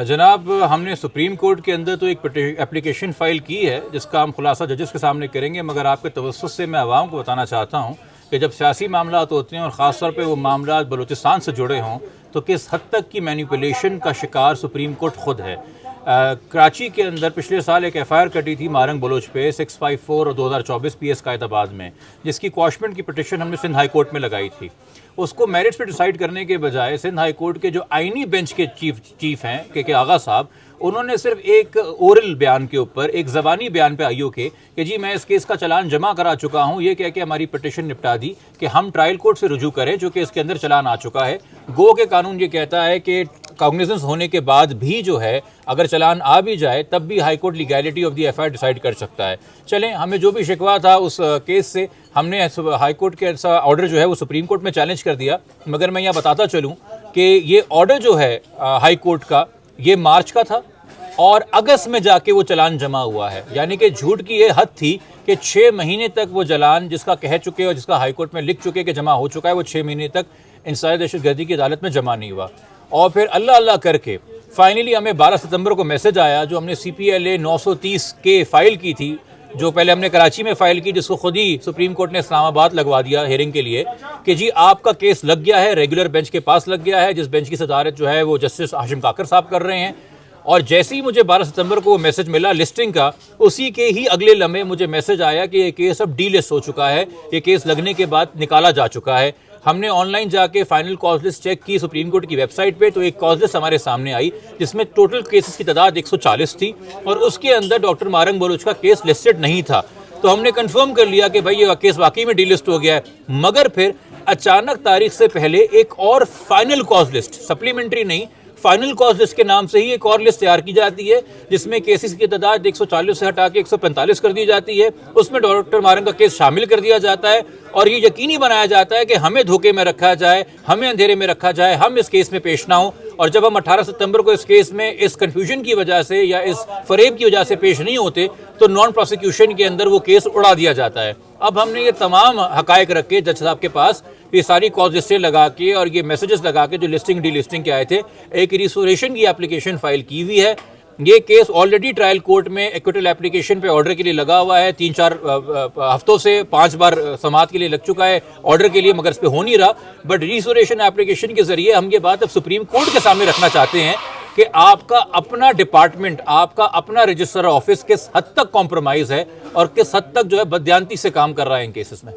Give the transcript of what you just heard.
जनाब, हमने supreme court के अंदर तो एक एप्लीकेशन फ़ाइल की है जिसका हम खुलासा जजेस के सामने करेंगे, मगर आपके तवज्जुह से मैं आवाम को बताना चाहता हूँ कि जब सियासी मामलात होते हैं और ख़ास तौर पे वो मामलात बलूचिस्तान से जुड़े हों तो किस हद तक की मैनिपुलेशन का शिकार सुप्रीम कोर्ट ख़ुद है। कराची के अंदर पिछले साल एक FIR कटी थी मारंग बलोच पे 654 और 2024 PS कायदाबाद में, जिसकी क्वाशमेंट की पिटिशन हमने सिंध हाई कोर्ट में लगाई थी। उसको मेरिट्स पे डिसाइड करने के बजाय सिंध हाई कोर्ट के जो आईनी बेंच के चीफ हैं के आगा साहब, उन्होंने सिर्फ एक ओरल बयान के ऊपर, एक ज़बानी बयान पे आईओ के कि जी मैं इस केस का चलान जमा करा चुका हूँ, ये कह के हमारी पिटिशन निपटा दी कि हम ट्रायल कोर्ट से रुजू करें जो कि इसके अंदर चलान आ चुका है। गो के कानून ये कहता है कि कॉग्निजेंस होने के बाद भी जो है अगर चलान आ भी जाए तब भी high court legality of the FIR decide कर सकता है। चलें, हमें जो भी शिकवा था उस केस से हमने हाई कोर्ट के ऐसा ऑर्डर जो है वो सुप्रीम कोर्ट में चैलेंज कर दिया, मगर मैं यहाँ बताता चलूँ कि ये ऑर्डर जो है हाई कोर्ट का ये मार्च का था और अगस्त में जाके वो चलान जमा हुआ है। यानी कि झूठ की ये हद थी कि 6 महीने तक वो चलान जिसका कह चुके और जिसका हाई कोर्ट में लिख चुके कि जमा हो चुका है, वो 6 महीने तक इंसानी दहशतगर्दी की अदालत में जमा नहीं हुआ। और फिर अल्लाह अल्लाह करके फाइनली हमें 12 सितंबर को मैसेज आया, जो हमने CPLA 930 के फ़ाइल की थी, जो पहले हमने कराची में फ़ाइल की, जिसको खुद ही सुप्रीम कोर्ट ने इस्लामाबाद लगवा दिया हेयरिंग के लिए कि जी आपका केस लग गया है, रेगुलर बेंच के पास लग गया है, जिस बेंच की सदारत जो है वो जस्टिस हाशिम काकर साहब कर रहे हैं। और जैसे ही मुझे 12 सितंबर को मैसेज मिला लिस्टिंग का, उसी के ही अगले लम्हे मुझे मैसेज आया कि ये केस अब डीलिस्ट हो चुका है, ये केस लगने के बाद निकाला जा चुका है। हमने ऑनलाइन जाके फाइनल कॉज लिस्ट चेक की सुप्रीम कोर्ट की वेबसाइट पे, तो एक कॉज लिस्ट हमारे सामने आई जिसमें टोटल केसेस की तादाद 140 थी और उसके अंदर डॉक्टर मारंग बलोच का केस लिस्टेड नहीं था। तो हमने कंफर्म कर लिया कि भाई ये केस वाकई में डीलिस्ट हो गया है। मगर फिर अचानक तारीख से पहले एक और फाइनल कॉज लिस्ट, सप्लीमेंट्री नहीं, फाइनल कॉज लिस्ट के नाम से ही एक और लिस्ट तैयार की जाती है जिसमें केसेस की तादाद 140 से हटा के 145 कर दी जाती है। उसमें डॉक्टर मारंग का केस शामिल कर दिया जाता है और ये यकीनी बनाया जाता है कि हमें धोखे में रखा जाए, हमें अंधेरे में रखा जाए, हम इस केस में पेश ना हो। और जब हम 18 सितंबर को इस केस में इस कन्फ्यूजन की वजह से या इस फरेब की वजह से पेश नहीं होते तो नॉन प्रोसिक्यूशन के अंदर वो केस उड़ा दिया जाता है। अब हमने ये तमाम हकायक रख के जज साहब के पास ये सारी कॉज लिस्टें लगा के और ये मैसेजेस लगा के जो लिस्टिंग डीलिस्टिंग के आए थे, एक रिस्टोरेशन की एप्लीकेशन फाइल की हुई है। ये केस ऑलरेडी ट्रायल कोर्ट में एक्विटल एप्लीकेशन पे ऑर्डर के लिए लगा हुआ है, 3-4 हफ्तों से 5 बार समाअत के लिए लग चुका है ऑर्डर के लिए, मगर इस पे हो नहीं रहा। बट रिस्टोरेशन एप्लीकेशन के जरिए हम ये बात अब सुप्रीम कोर्ट के सामने रखना चाहते हैं कि आपका अपना डिपार्टमेंट, आपका अपना रजिस्ट्रार ऑफिस किस हद तक कॉम्प्रोमाइज़ है और किस हद तक जो है बदयांती से काम कर रहा है इन केसेस में।